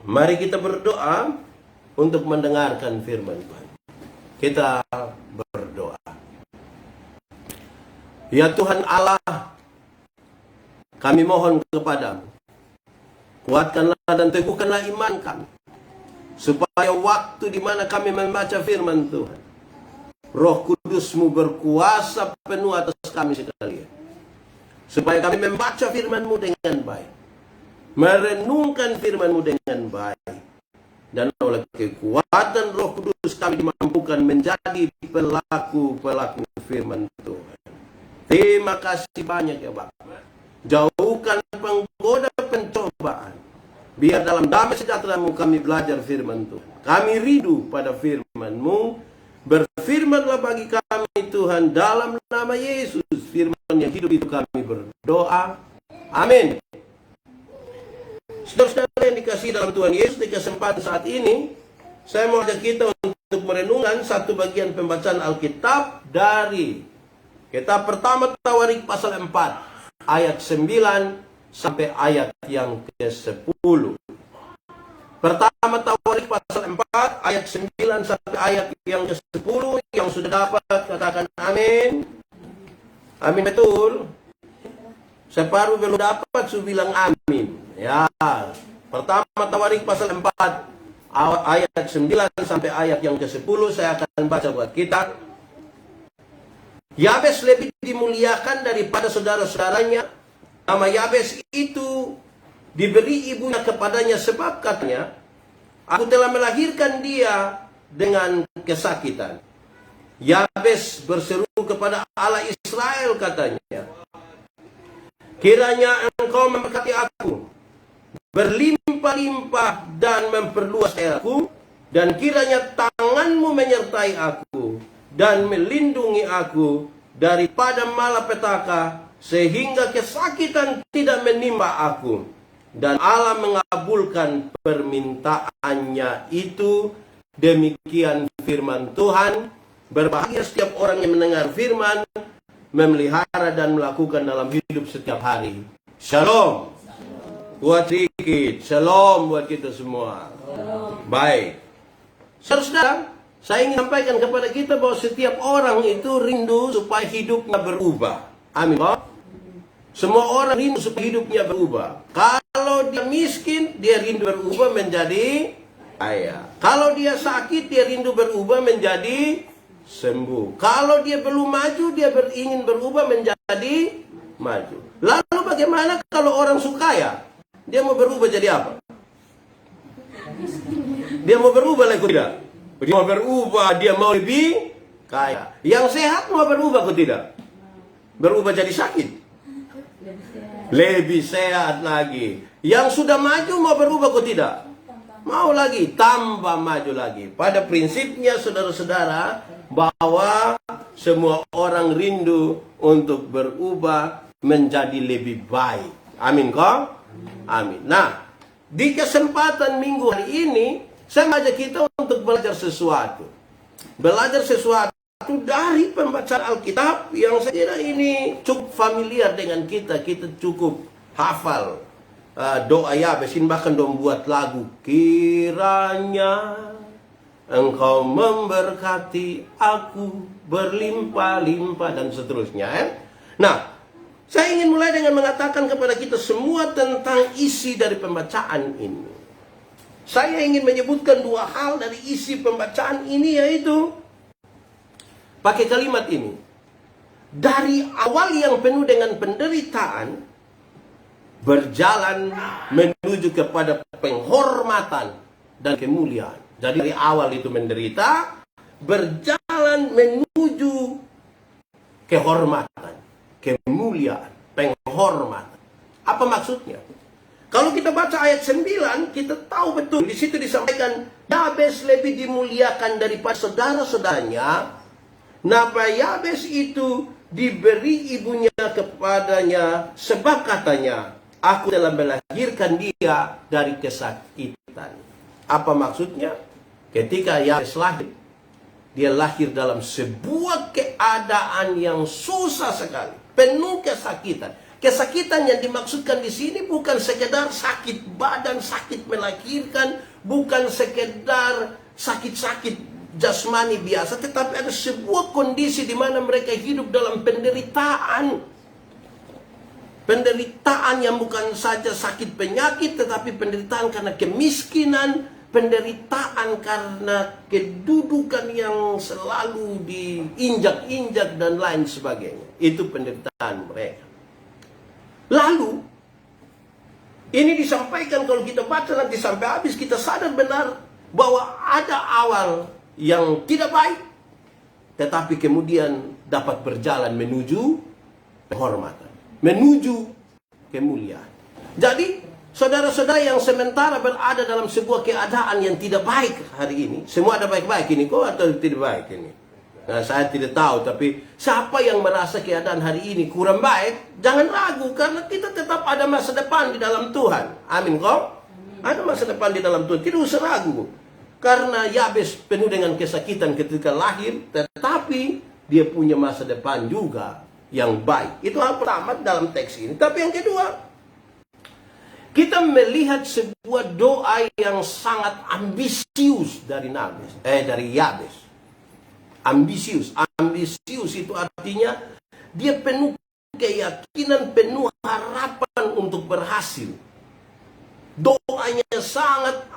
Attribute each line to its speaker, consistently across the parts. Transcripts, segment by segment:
Speaker 1: Mari kita berdoa untuk mendengarkan firman Tuhan. Kita berdoa. Ya Tuhan Allah, kami mohon kepadamu, kuatkanlah dan teguhkanlah iman kami, supaya waktu di mana kami membaca firman Tuhan, Roh Kudus-Mu berkuasa penuh atas kami sekalian, supaya kami membaca firman-Mu dengan baik, merenungkan firman-Mu dengan baik, dan oleh kekuatan Roh Kudus kami dimampukan menjadi pelaku-pelaku firman Tuhan. Terima kasih banyak ya Bapa. Jauhkan penggoda pencobaan. Biar dalam damai sejahtera-Mu kami belajar firman Tuhan. Kami rindu pada firman-Mu. Berfirmanlah bagi kami Tuhan dalam nama Yesus. Firman yang hidup itu kami berdoa. Amin. Saudara-saudara yang dikasihi dalam Tuhan Yesus, di kesempatan saat ini saya mau ajak kita untuk merenungkan satu bagian pembacaan Alkitab dari kitab pertama Tawarik pasal 4 ayat 9 sampai ayat yang ke-10. Pertama Tawarik pasal 4 ayat 9 sampai ayat yang ke-10. Yang sudah dapat katakan amin. Amin betul. Separuh belum dapat su bilang amin. Ya, pertama Tawarik pasal 4 ayat 9 sampai ayat yang ke-10 saya akan baca buat kita. Yabes lebih dimuliakan daripada saudara-saudaranya. Nama Yabes itu diberi ibunya kepadanya sebab katanya, aku telah melahirkan dia dengan kesakitan. Yabes berseru kepada Allah Israel katanya, kiranya engkau memberkati aku, berlimpah-limpah dan memperluas daerahku, dan kiranya tanganmu menyertai aku dan melindungi aku daripada malapetaka, sehingga kesakitan tidak menimpa aku. Dan Allah mengabulkan permintaannya itu. Demikian firman Tuhan. Berbahagia setiap orang yang mendengar firman, memelihara dan melakukan dalam hidup setiap hari. Shalom. Buat sedikit, shalom buat kita semua. Baik, saudara, saya ingin sampaikan kepada kita bahwa setiap orang itu rindu supaya hidupnya berubah. Amin. Semua orang rindu supaya hidupnya berubah. Kalau dia miskin, dia rindu berubah menjadi kaya. Kalau dia sakit, dia rindu berubah menjadi sembuh. Kalau dia belum maju, dia ingin berubah menjadi maju. Lalu bagaimana kalau orang kaya? Dia mau berubah jadi apa? Dia mau berubah lagi tidak? Dia mau berubah, dia mau lebih kaya. Yang sehat mau berubah atau tidak? Berubah jadi sakit. Lebih sehat lagi. Yang sudah maju mau berubah atau tidak? Mau lagi, tambah maju lagi. Pada prinsipnya saudara-saudara, bahwa semua orang rindu untuk berubah menjadi lebih baik. Amin kok? Amin. Nah, di kesempatan minggu hari ini, saya mengajak kita untuk belajar sesuatu. Belajar sesuatu dari pembacaan Alkitab yang saya kira ini cukup familiar dengan kita. Kita cukup hafal doa Yabes, bahkan membuat lagu. Kiranya engkau memberkati aku berlimpah-limpah dan seterusnya. Nah, saya ingin mulai dengan mengatakan kepada kita semua tentang isi dari pembacaan ini. Saya ingin menyebutkan dua hal dari isi pembacaan ini, yaitu pakai kalimat ini. Dari awal yang penuh dengan penderitaan, berjalan menuju kepada penghormatan dan kemuliaan. Jadi dari awal itu menderita, berjalan menuju kehormatan, kemuliaan, penghormatan. Apa maksudnya? Kalau kita baca ayat 9, kita tahu betul di situ disampaikan Yabes lebih dimuliakan daripada saudara-saudaranya. Nama Yabes itu diberi ibunya kepadanya sebab katanya, aku telah melahirkan dia dari kesakitan. Apa maksudnya? Ketika Yabes lahir, dia lahir dalam sebuah keadaan yang susah sekali, penuh kesakitan. Kesakitan yang dimaksudkan di sini bukan sekedar sakit badan, sakit melahirkan, bukan sekedar sakit-sakit jasmani biasa, tetapi ada sebuah kondisi di mana mereka hidup dalam penderitaan. Penderitaan yang bukan saja sakit penyakit, tetapi penderitaan karena kemiskinan, penderitaan karena kedudukan yang selalu diinjak-injak dan lain sebagainya. Itu penderitaan mereka. Lalu, ini disampaikan kalau kita baca nanti sampai habis, kita sadar benar bahwa ada awal yang tidak baik, tetapi kemudian dapat berjalan menuju kehormatan, menuju kemuliaan. Jadi, saudara-saudara yang sementara berada dalam sebuah keadaan yang tidak baik hari ini, semua ada baik-baik ini kok atau tidak baik ini? Nah, saya tidak tahu, tapi siapa yang merasa keadaan hari ini kurang baik, jangan ragu, karena kita tetap ada masa depan di dalam Tuhan. Amin kok? Ada masa depan di dalam Tuhan, tidak usah ragu. Karena Yabes penuh dengan kesakitan ketika lahir, tetapi dia punya masa depan juga yang baik. Itu hal pertama dalam teks ini. Tapi yang kedua, kita melihat sebuah doa yang sangat ambisius dari Yabes. Ambisius itu artinya dia penuh keyakinan, penuh harapan untuk berhasil. Doanya sangat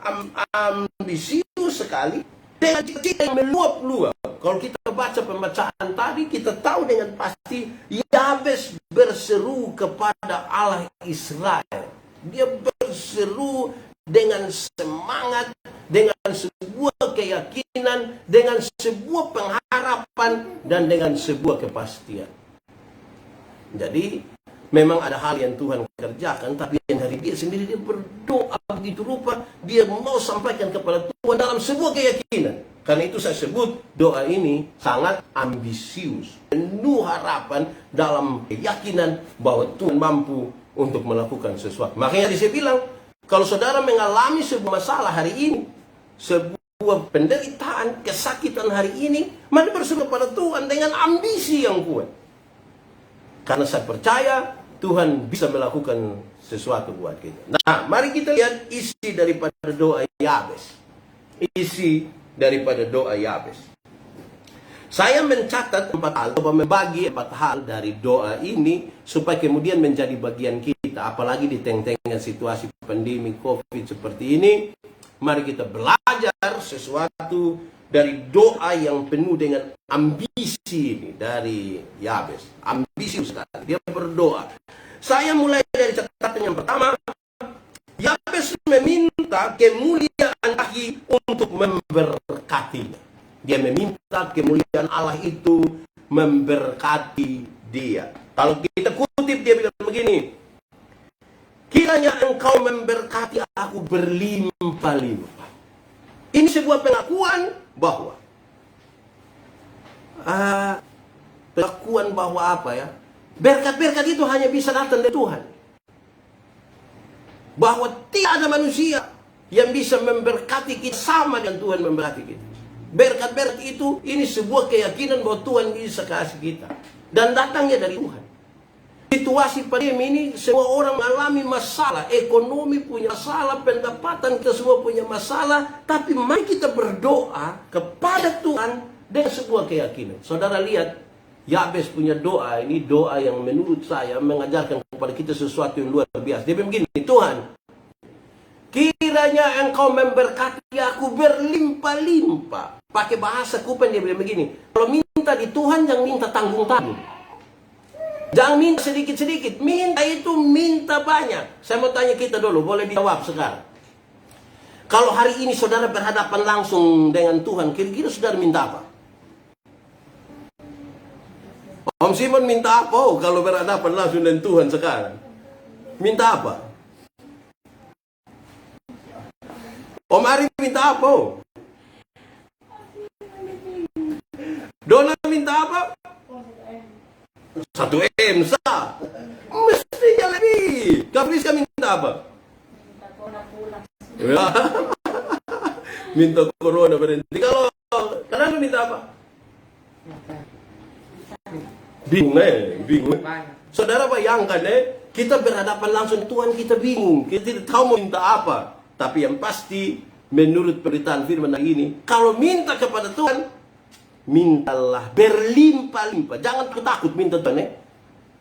Speaker 1: ambisius sekali, dengan cita-cita yang meluap-luap. Kalau kita baca pembacaan tadi, kita tahu dengan pasti Yabes berseru kepada Allah Israel. Dia berseru dengan semangat, dengan sebuah keyakinan, dengan sebuah pengharapan, dan dengan sebuah kepastian. Jadi, memang ada hal yang Tuhan kerjakan, tapi yang dari dia sendiri, dia berdoa begitu rupa, dia mau sampaikan kepada Tuhan dalam sebuah keyakinan. Karena itu saya sebut doa ini sangat ambisius, penuh harapan dalam keyakinan bahwa Tuhan mampu untuk melakukan sesuatu. Makanya saya bilang, kalau saudara mengalami sebuah masalah hari ini, sebuah penderitaan, kesakitan hari ini, mari berseru kepada Tuhan dengan ambisi yang kuat. Karena saya percaya Tuhan bisa melakukan sesuatu buat kita. Nah, mari kita lihat isi daripada doa Yabes. Isi daripada doa Yabes. Saya mencatat 4 hal, atau membagi 4 hal dari doa ini supaya kemudian menjadi bagian kita, apalagi di tengah-tengah situasi pandemi COVID seperti ini. Mari kita belajar sesuatu dari doa yang penuh dengan ambisi ini dari Yabes. Ambisius sekali, dia berdoa. Saya mulai dari catatan yang pertama. Yabes meminta kemuliaan ilahi untuk memberkatinya. Dia meminta kemuliaan Allah itu memberkati dia. Kalau kita kutip, dia bilang begini, kiranya engkau memberkati aku berlimpah-limpah. Ini sebuah pengakuan bahwa apa ya? Berkat-berkat itu hanya bisa datang dari Tuhan. Bahwa tidak ada manusia yang bisa memberkati kita sama dengan Tuhan memberkati kita. Berkat-berkat itu, ini sebuah keyakinan bahwa Tuhan bisa kasih kita. Dan datangnya dari Tuhan. Situasi pandemi ini, semua orang mengalami masalah. Ekonomi punya masalah, pendapatan kita semua punya masalah. Tapi mari kita berdoa kepada Tuhan dengan sebuah keyakinan. Saudara lihat, Yabes punya doa, ini doa yang menurut saya mengajarkan kepada kita sesuatu yang luar biasa. Dia bilang begini, Tuhan, kiranya engkau memberkati aku berlimpah-limpah. Pakai bahasa Kupen dia bilang begini, kalau minta di Tuhan jangan minta tanggung-tanggung. Jangan minta sedikit-sedikit, minta itu minta banyak. Saya mau tanya kita dulu, boleh dijawab sekarang. Kalau hari ini saudara berhadapan langsung dengan Tuhan, kira-kira saudara minta apa? Om Simon minta apa kalau berhadapan langsung dengan Tuhan sekarang? Minta apa? Om Ari minta apa? Dona minta apa? 1M sah. Mestinya lebih. Kapriska minta apa? Minta corona pulang. Minta corona berhenti. Kalau kalian minta apa? Bingung. Saudara bayangkan Kita berhadapan langsung Tuhan, kita bingung, kita tidak tahu mau minta apa. Tapi yang pasti menurut pemberitaan firman hari ini, kalau minta kepada Tuhan, mintalah berlimpah-limpah. Jangan takut minta Tuhan.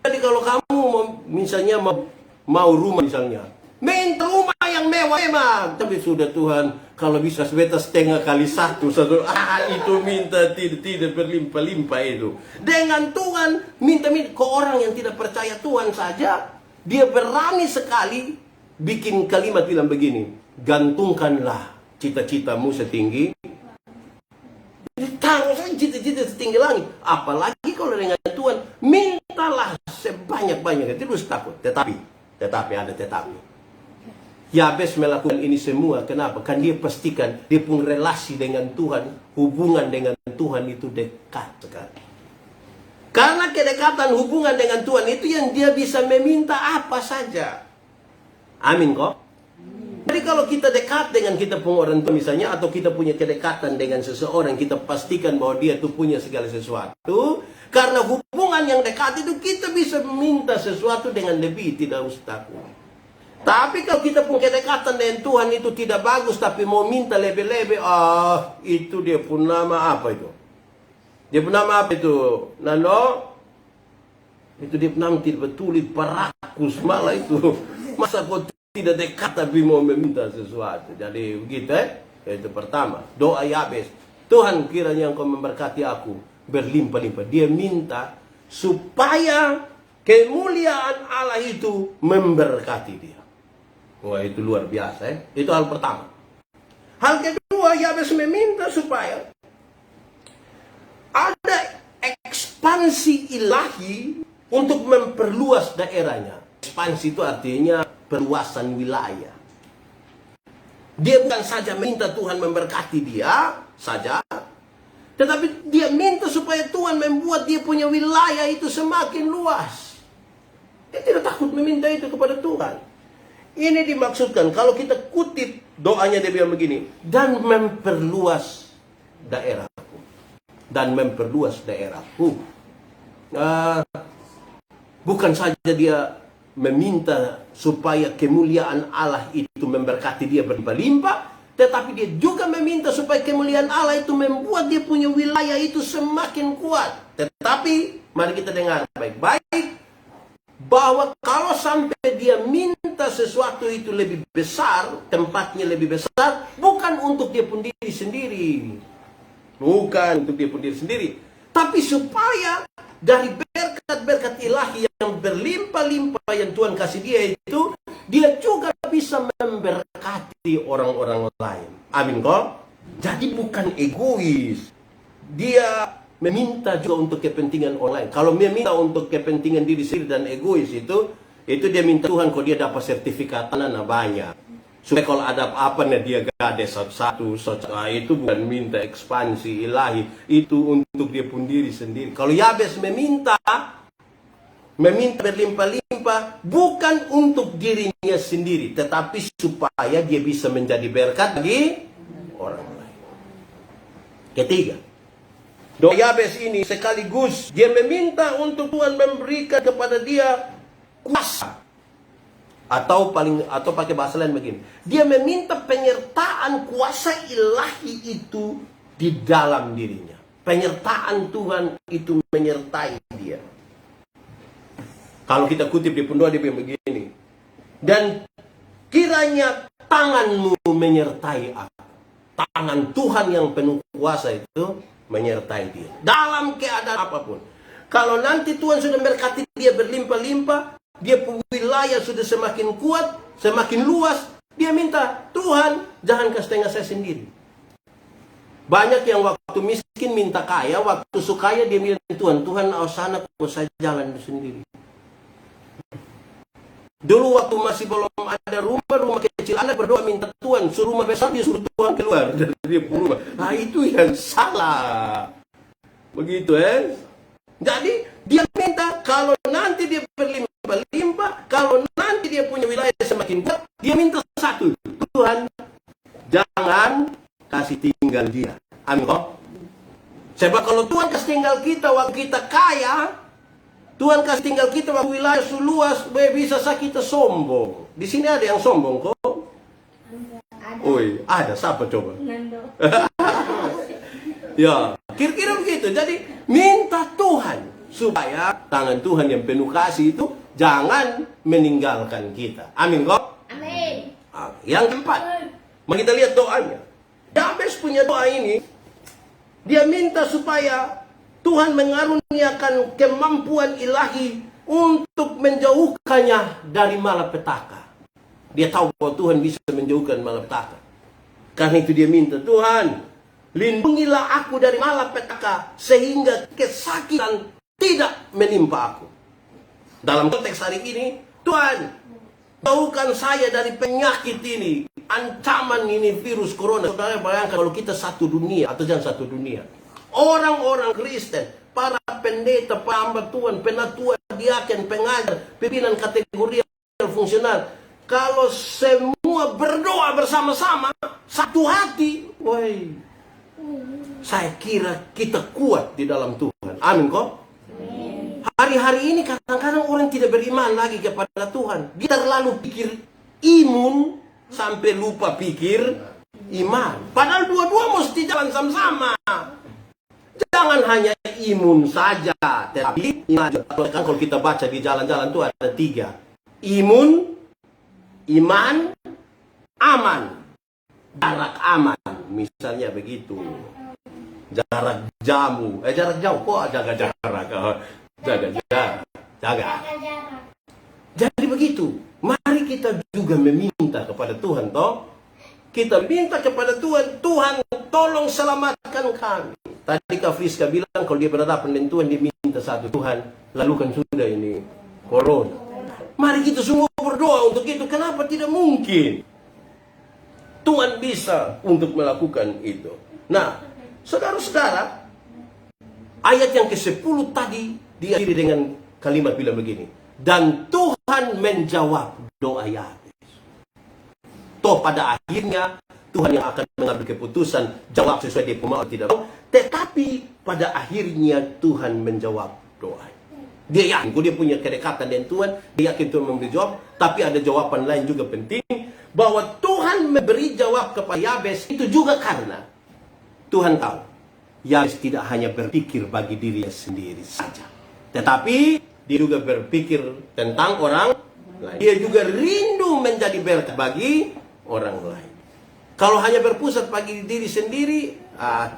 Speaker 1: Jadi kalau kamu misalnya mau rumah misalnya, minta rumah yang mewah memang. Tapi sudah Tuhan, kalau bisa sebetas setengah kali satu, itu minta tidak berlimpah-limpah itu. Dengan Tuhan minta ke orang yang tidak percaya Tuhan saja, dia berani sekali bikin kalimat bilang begini, gantungkanlah cita-citamu setinggi, taruh saja cita-cita setinggi langit. Apalagi kalau dengan Tuhan, mintalah sebanyak-banyaknya, terus takut. Tetapi ada tetapi. Yabes melakukan ini semua, kenapa? Kan dia pastikan dia punya relasi dengan Tuhan, hubungan dengan Tuhan itu dekat sekali. Karena kedekatan hubungan dengan Tuhan itu yang dia bisa meminta apa saja. Amin kok? Jadi kalau kita dekat dengan kita punya orang tua misalnya, atau kita punya kedekatan dengan seseorang, kita pastikan bahwa dia itu punya segala sesuatu. Karena hubungan yang dekat itu kita bisa meminta sesuatu dengan lebih, tidak usah takut. Tapi kalau kita punya kedekatan dengan Tuhan itu tidak bagus, tapi mau minta lebih-lebih, itu dia pun nama apa itu? Dia pun nama apa itu? Nano? Itu dia pun nama tidak betul, parakus malah itu. Masa kau tidak dekat tapi mau meminta sesuatu. Jadi begitu Itu pertama. Doa Yabes. Tuhan kiranya Engkau memberkati aku berlimpah-limpah. Dia minta supaya kemuliaan Allah itu memberkati dia. Wah, itu luar biasa Itu hal pertama. Hal kedua, Yabes meminta supaya ada ekspansi ilahi untuk memperluas daerahnya. Ekspansi itu artinya perluasan wilayah. Dia bukan saja minta Tuhan memberkati dia saja, tetapi dia minta supaya Tuhan membuat dia punya wilayah itu semakin luas. Dia tidak takut meminta itu kepada Tuhan. Ini dimaksudkan, kalau kita kutip doanya dia bilang begini, dan memperluas daerahku. Dan memperluas daerahku. Bukan saja dia meminta supaya kemuliaan Allah itu memberkati dia berlimpah-limpah, tetapi dia juga meminta supaya kemuliaan Allah itu membuat dia punya wilayah itu semakin kuat. Tetapi mari kita dengar baik-baik, bahwa kalau sampai dia minta sesuatu itu lebih besar, tempatnya lebih besar, bukan untuk dia pun diri sendiri. Bukan untuk dia pun diri sendiri. Tapi supaya dari berkat-berkat ilahi yang berlimpah-limpah yang Tuhan kasih dia itu, dia juga bisa memberkati orang-orang lain. Amin kok? Jadi bukan egois. Dia meminta juga untuk kepentingan orang lain. Kalau dia minta untuk kepentingan diri sendiri dan egois itu dia minta Tuhan kok dia dapat sertifikat tanah banyak. Supaya kalau ada apa-apa dia gade satu-satu, itu bukan minta ekspansi ilahi, itu untuk dia pun diri sendiri. Kalau Yabes meminta berlimpah-limpah bukan untuk dirinya sendiri, tetapi supaya dia bisa menjadi berkat bagi orang lain. Ketiga, doa Yabes ini sekaligus dia meminta untuk Tuhan memberikan kepada dia kuasa. Atau pakai bahasa lain begini, dia meminta penyertaan kuasa ilahi itu di dalam dirinya. Penyertaan Tuhan itu menyertai dia. Kalau kita kutip di doa dia bilang begini, dan kiranya tanganmu menyertai aku. Tangan Tuhan yang penuh kuasa itu menyertai dia dalam keadaan apapun. Kalau nanti Tuhan sudah memberkati dia berlimpah-limpah, dia wilayah sudah semakin kuat, semakin luas, dia minta, Tuhan jangan kasih setengah saya sendiri. Banyak yang waktu miskin minta kaya, waktu sukaya dia bilang, Tuhan sana kok saya jalan sendiri. Dulu waktu masih belum ada rumah kecil, anak berdoa minta Tuhan, suruh rumah besar, dia suruh Tuhan keluar dari rumah. Nah itu yang salah. Begitu Jadi dia minta kalau nanti dia berlimpah, kalau nanti dia punya wilayah semakin kuat, dia minta satu, Tuhan jangan kasih tinggal dia. Amin kok? Sebab kalau Tuhan kasih tinggal kita waktu kita kaya, Tuhan kasih tinggal kita waktu wilayah seluas, bisa saja kita sombong. Di sini ada yang sombong kok?
Speaker 2: Ada.
Speaker 1: Oi, ada siapa coba?
Speaker 2: Nando.
Speaker 1: Ya, kira-kira begitu. Jadi minta Tuhan supaya tangan Tuhan yang penuh kasih itu jangan meninggalkan kita. Amin kok?
Speaker 2: Amin.
Speaker 1: Yang keempat, mari kita lihat doanya. Yabes punya doa ini, dia minta supaya Tuhan mengaruniakan kemampuan ilahi untuk menjauhkannya dari malapetaka. Dia tahu bahwa Tuhan bisa menjauhkan malapetaka. Karena itu dia minta, Tuhan, lindungilah aku dari malapetaka sehingga kesakitan tidak menimpa aku. Dalam konteks hari ini, Tuhan, jauhkan saya dari penyakit ini, ancaman ini, virus corona. Saudara bayangkan kalau kita satu dunia, atau jangan satu dunia. Orang-orang Kristen, para pendeta, hamba Tuhan, penatua, diaken, pengajar, pimpinan kategori fungsional. Kalau semua berdoa bersama-sama, satu hati, woi, saya kira kita kuat di dalam Tuhan. Amin kok? Hari-hari ini kadang-kadang orang tidak beriman lagi kepada Tuhan. Dia terlalu pikir imun sampai lupa pikir iman. Padahal dua-dua mesti jalan sama-sama. Jangan hanya imun saja, tetapi iman. Kalau kita baca di jalan-jalan itu ada 3. Imun, iman, aman. Jarak aman, misalnya begitu. Jarak jamu, jarak jauh kok jaga jarak. Jaga. Jadi begitu. Mari kita juga meminta kepada Tuhan, toh. Kita minta kepada Tuhan, Tuhan tolong selamatkan kami. Tadi Kak Friska bilang kalau dia berhadapan dengan Tuhan, dia minta satu, Tuhan lalukan sudah ini corona. Mari kita semua berdoa untuk itu. Kenapa tidak mungkin? Tuhan bisa untuk melakukan itu. Nah, saudara-saudara, ayat yang ke-10 tadi diakhiri dengan kalimat bilang begini. Dan Tuhan menjawab doa Yabes. Toh pada akhirnya Tuhan yang akan mengambil keputusan, jawab sesuai dia mau tidak mau. Tetapi pada akhirnya Tuhan menjawab doa. Dia yakin, dia punya kedekatan dengan Tuhan, dia yakin Tuhan memberi jawab. Tapi ada jawaban lain juga penting, bahwa Tuhan memberi jawab kepada Yabes itu juga karena Tuhan tahu Yabes tidak hanya berpikir bagi dirinya sendiri saja, tetapi dia juga berpikir tentang orang lain. Dia juga rindu menjadi berkat bagi orang lain. Kalau hanya berpusat bagi diri sendiri,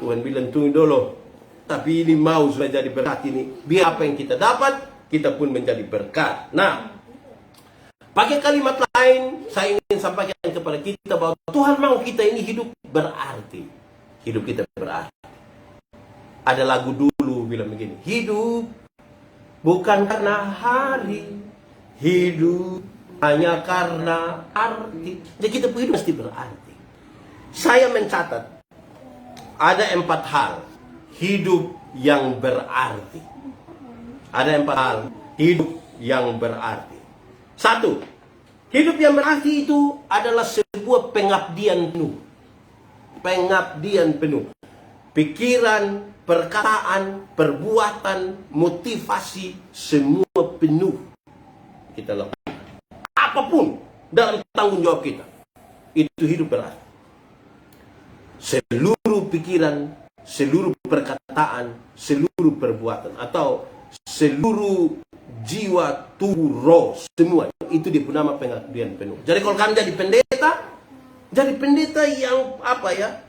Speaker 1: Tuhan bilang tunggu dulu. Tapi ini mau supaya jadi berkat ini. Biar apa yang kita dapat, kita pun menjadi berkat. Nah, pakai kalimat lain, saya ingin sampaikan kepada kita bahwa Tuhan mau kita ini hidup berarti. Hidup kita berarti. Ada lagu dulu bilang begini, hidup bukan karena hari, hidup hanya karena arti. Jadi kita hidup mesti berarti. Saya mencatat ada 4 hal hidup yang berarti. Ada 4 hal hidup yang berarti. 1, hidup yang berarti itu adalah sebuah pengabdian penuh. Pengabdian penuh. Pikiran, perkataan, perbuatan, motivasi, semua penuh kita lakukan. Apapun dalam tanggung jawab kita, itu hidup berarti. Seluruh pikiran, seluruh perkataan, seluruh perbuatan, atau seluruh jiwa, tubuh, roh, semua itu dia nama pengabdian penuh. Jadi kalau kami jadi pendeta yang apa ya,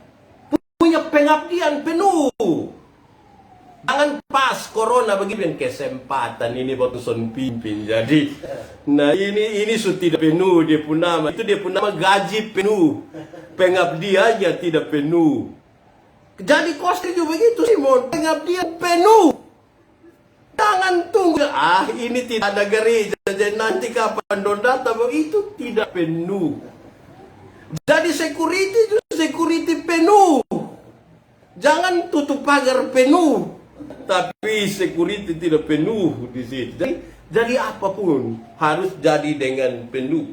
Speaker 1: punya pengabdian penuh. Jangan pas corona begini kesempatan ini buat son pimpin. Jadi, nah ini sudah tidak penuh dia pun nama. Itu dia pun nama gaji penuh. Pengabdiannya tidak penuh. Jadi kosnya juga begitu Simon, pengabdian penuh. Jangan tunggu, ini tidak ada gereja, jadi nanti kapan data itu tidak penuh. Jadi security penuh. Jangan tutup pagar penuh, tapi security tidak penuh di situ. Jadi apapun harus jadi dengan penuh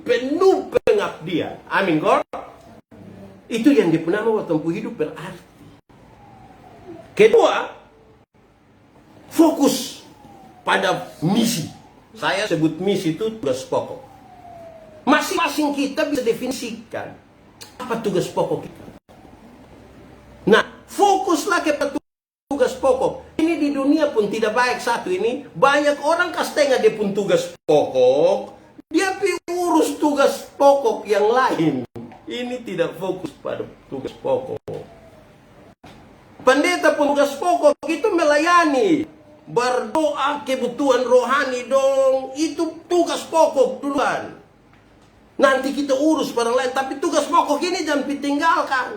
Speaker 1: pengabdian. Amin kok. Itu yang dipenama waktu hidup berarti. Kedua, fokus pada misi. Saya sebut misi itu tugas pokok. Masing-masing kita bisa definisikan apa tugas pokok kita. Nah, fokuslah kepada tugas pokok. Ini di dunia pun tidak baik satu ini. Banyak orang setengah dia pun tugas pokok. Dia urus tugas pokok yang lain. Ini tidak fokus pada tugas pokok. Pendeta pun tugas pokok itu melayani. Berdoa kebutuhan rohani dong. Itu tugas pokok duluan. Nanti kita urus pada lain. Tapi tugas pokok ini jangan ditinggalkan.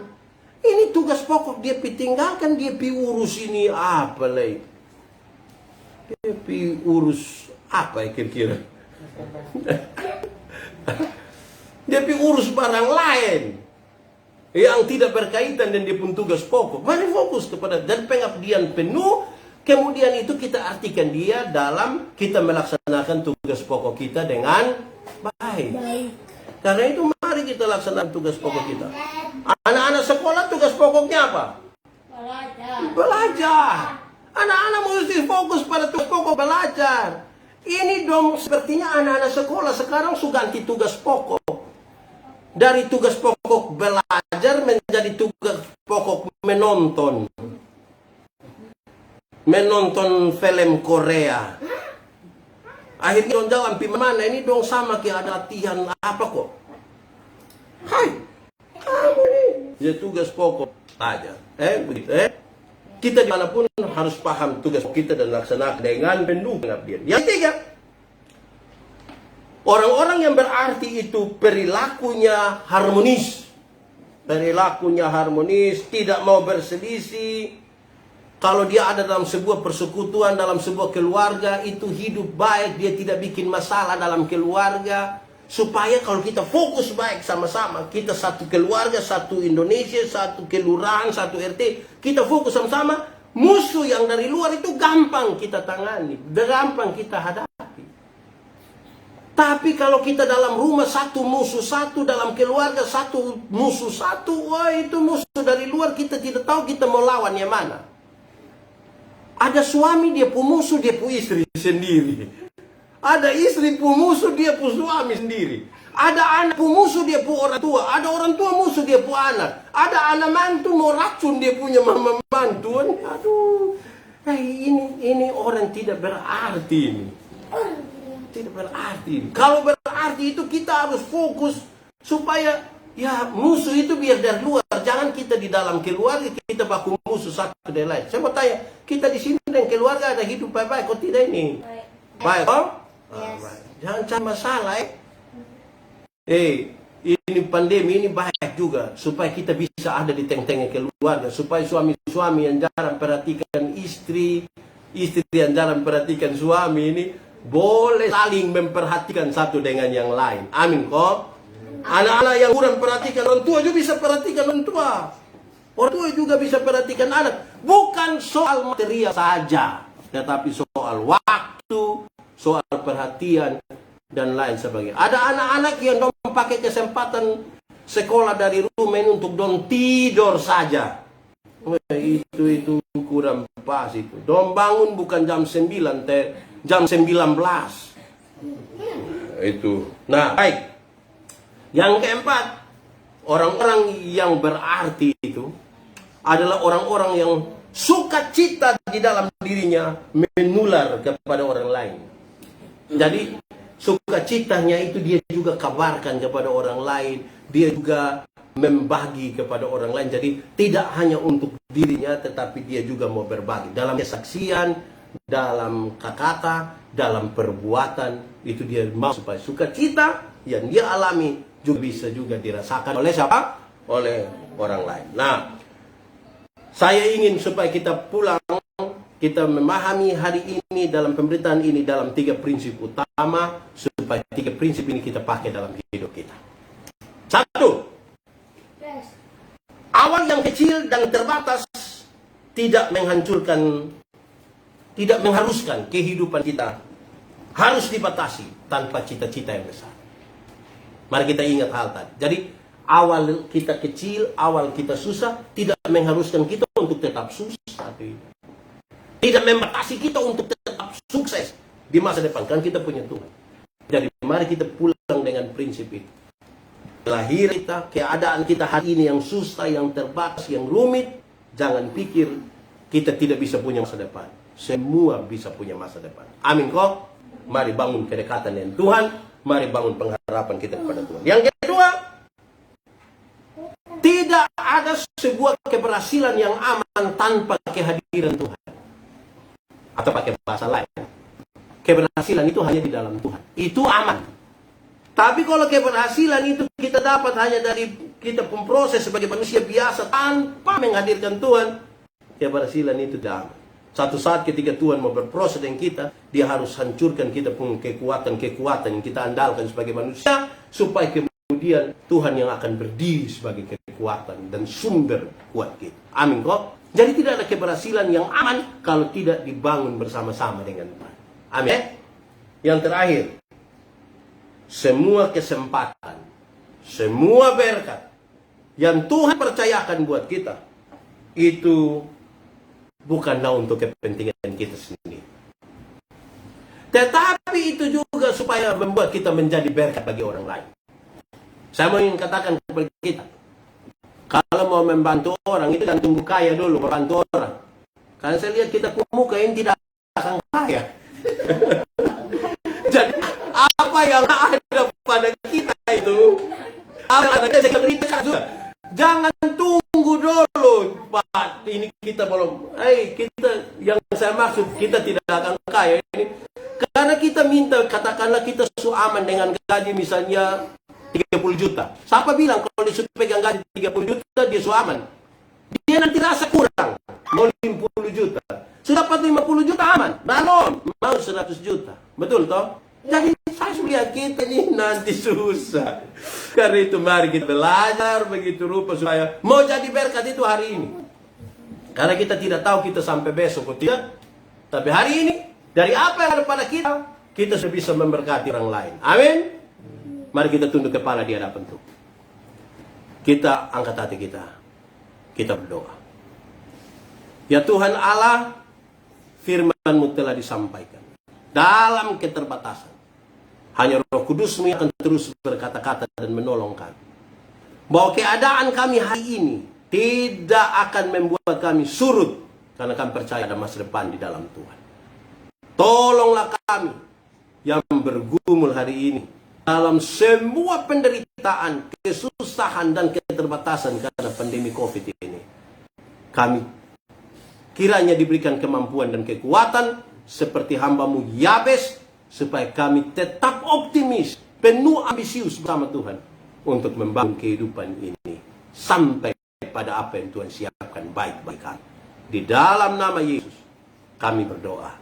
Speaker 1: Ini tugas pokok dia tinggalkan. Dia urus ini apa lagi? Dia urus apa ya kira-kira? Dia urus barang lain yang tidak berkaitan dengan dia pun tugas pokok. Mari fokus kepada dan pengabdian penuh. Kemudian itu kita artikan dia dalam kita melaksanakan tugas pokok kita dengan baik. Karena itu mari kita laksanakan tugas pokok kita. Anak-anak sekolah tugas pokoknya apa? Belajar. Anak-anak mesti fokus pada tugas pokok belajar. Ini dong sepertinya anak-anak sekolah sekarang sudah ganti tugas pokok. Dari tugas pokok belajar menjadi tugas pokok menonton. Menonton film Korea. Akhirnya dong jalan pi mana ini dong sama kayak ada latihan apa kok? Hai, kamu nih. Ya tugas pokok aja. Begitu Kita dimanapun harus paham tugas kita dan laksanakan dengan penuh pengabdian. Yang ketiga, orang-orang yang berarti itu perilakunya harmonis. Perilakunya harmonis, tidak mau berselisih. Kalau dia ada dalam sebuah persekutuan, dalam sebuah keluarga, itu hidup baik, dia tidak bikin masalah dalam keluarga. Supaya kalau kita fokus baik sama-sama, kita satu keluarga, satu Indonesia, satu kelurahan, satu RT, kita fokus sama-sama, musuh yang dari luar itu gampang kita tangani, gampang kita hadapi. Tapi kalau kita dalam rumah satu musuh satu, dalam keluarga satu musuh satu, wah itu musuh dari luar kita tidak tahu kita mau lawan yang mana. Ada suami dia pu musuh, dia pu istri sendiri. Ada istri pu musuh, dia pu suami sendiri. Ada anak pu musuh, dia pu orang tua. Ada orang tua musuh, dia pu anak. Ada anak mantu mau racun, dia punya mama mantu. Aduh, ini orang tidak berarti ini. Tidak berarti. Kalau berarti itu kita harus fokus supaya ya musuh itu biar dari luar. Jangan kita di dalam keluarga kita baku musuh satu dari lain. Saya mau tanya, kita di sini dan keluarga ada hidup baik-baik, kok tidak ini? Baik, oh?
Speaker 2: Yes.
Speaker 1: Jangan cari masalah, ini pandemi ini baik juga supaya kita bisa ada di tengah-tengah keluarga, supaya suami-suami yang jarang perhatikan istri, istri yang jarang perhatikan suami ini boleh saling memperhatikan satu dengan yang lain. Amin kok. Anak-anak yang kurang perhatikan orang tua juga bisa perhatikan orang tua. Orang tua juga bisa perhatikan anak. Bukan soal material saja, tetapi soal waktu, soal perhatian dan lain sebagainya. Ada anak-anak yang dong pakai kesempatan sekolah dari rumah ini untuk dong tidur saja. Itu kurang pas itu. Dong bangun bukan jam 9, jam 19. Itu. Nah, baik. Yang keempat, orang-orang yang berarti itu adalah orang-orang yang sukacita di dalam dirinya menular kepada orang lain. Jadi sukacitanya itu dia juga kabarkan kepada orang lain, dia juga membagi kepada orang lain. Jadi tidak hanya untuk dirinya, tetapi dia juga mau berbagi dalam kesaksian, dalam kata-kata, dalam perbuatan. Itu dia mau supaya sukacita yang dia alami juga bisa juga dirasakan oleh siapa? Oleh orang lain. Nah, saya ingin supaya kita pulang, kita memahami hari ini dalam pemberitaan ini dalam 3 prinsip utama, supaya 3 prinsip ini kita pakai dalam hidup kita. 1. Awal yang kecil dan terbatas tidak menghancurkan, tidak mengharuskan kehidupan kita harus dibatasi tanpa cita-cita yang besar. Mari kita ingat hal tadi. Jadi awal kita kecil, awal kita susah, tidak mengharuskan kita untuk tetap susah. Tidak membatasi kita untuk tetap sukses. di masa depan. Kan kita punya Tuhan. Jadi mari kita pulang dengan prinsip itu. Lahir kita, keadaan kita hari ini yang susah, yang terbatas, yang rumit, jangan pikir kita tidak bisa punya masa depan. Semua bisa punya masa depan. Amin kok? Mari bangun kedekatan dengan Tuhan. Mari bangun pengharapan kita kepada Tuhan. Yang kedua, tidak ada sebuah keberhasilan yang aman tanpa kehadiran Tuhan. Atau pakai bahasa lain, keberhasilan itu hanya di dalam Tuhan. Itu aman. Tapi kalau keberhasilan itu kita dapat hanya dari kita memproses sebagai manusia biasa tanpa menghadirkan Tuhan, keberhasilan itu tidak aman. Satu saat ketika Tuhan mau berproses dengan kita, Dia harus hancurkan kita punya kekuatan-kekuatan yang kita andalkan sebagai manusia, supaya kemudian Tuhan yang akan berdiri sebagai kekuatan dan sumber kuat kita. Amin kok? Jadi tidak ada keberhasilan yang aman kalau tidak dibangun bersama-sama dengan Tuhan. Amin. Yang terakhir, semua kesempatan, semua berkat yang Tuhan percayakan buat kita, itu bukanlah untuk kepentingan kita sendiri. Tetapi itu juga supaya membuat kita menjadi berkat bagi orang lain. Saya mau ingin katakan kepada kita, kalau mau membantu orang, itu jangan tunggu kaya dulu membantu orang. Karena saya lihat kita muka ini tidak akan kaya. Jadi apa yang ada pada kita itu, apa yang ada saya berikan juga. Jangan tunggu dulu, Pak. Ini kita belum. Kita yang saya maksud, kita tidak akan kaya ini. Karena kita minta, katakanlah kita aman dengan gaji misalnya 30 juta. Siapa bilang kalau dia sudah pegang gaji 30 juta, dia aman? Dia nanti rasa kurang. Mau 50 juta. Sudah dapat 50 juta aman. Belum. Mau 100 juta. Betul toh? Jadi saya lihat kita ini nanti susah. Karena itu mari kita belajar begitu rupa supaya mau jadi berkat itu hari ini. Karena kita tidak tahu kita sampai besok atau tidak. Tapi hari ini, dari apa yang ada pada kita, kita sudah bisa memberkati orang lain. Amin. Mari kita tunduk kepala di hadapan Tuhan. Kita angkat hati kita. Kita berdoa. Ya Tuhan Allah, firman-Mu telah disampaikan. Dalam keterbatasan, hanya Roh Kudus-Mu yang akan terus berkata-kata dan menolong kami. Bahwa keadaan kami hari ini tidak akan membuat kami surut, karena kami percaya ada masa depan di dalam Tuhan. Tolonglah kami yang bergumul hari ini dalam semua penderitaan, kesusahan, dan keterbatasan karena pandemi COVID ini. Kami kiranya diberikan kemampuan dan kekuatan seperti hamba-Mu Yabes, supaya kami tetap optimis, penuh ambisius bersama Tuhan untuk membangun kehidupan ini sampai pada apa yang Tuhan siapkan baik-baik kami. Di dalam nama Yesus kami berdoa.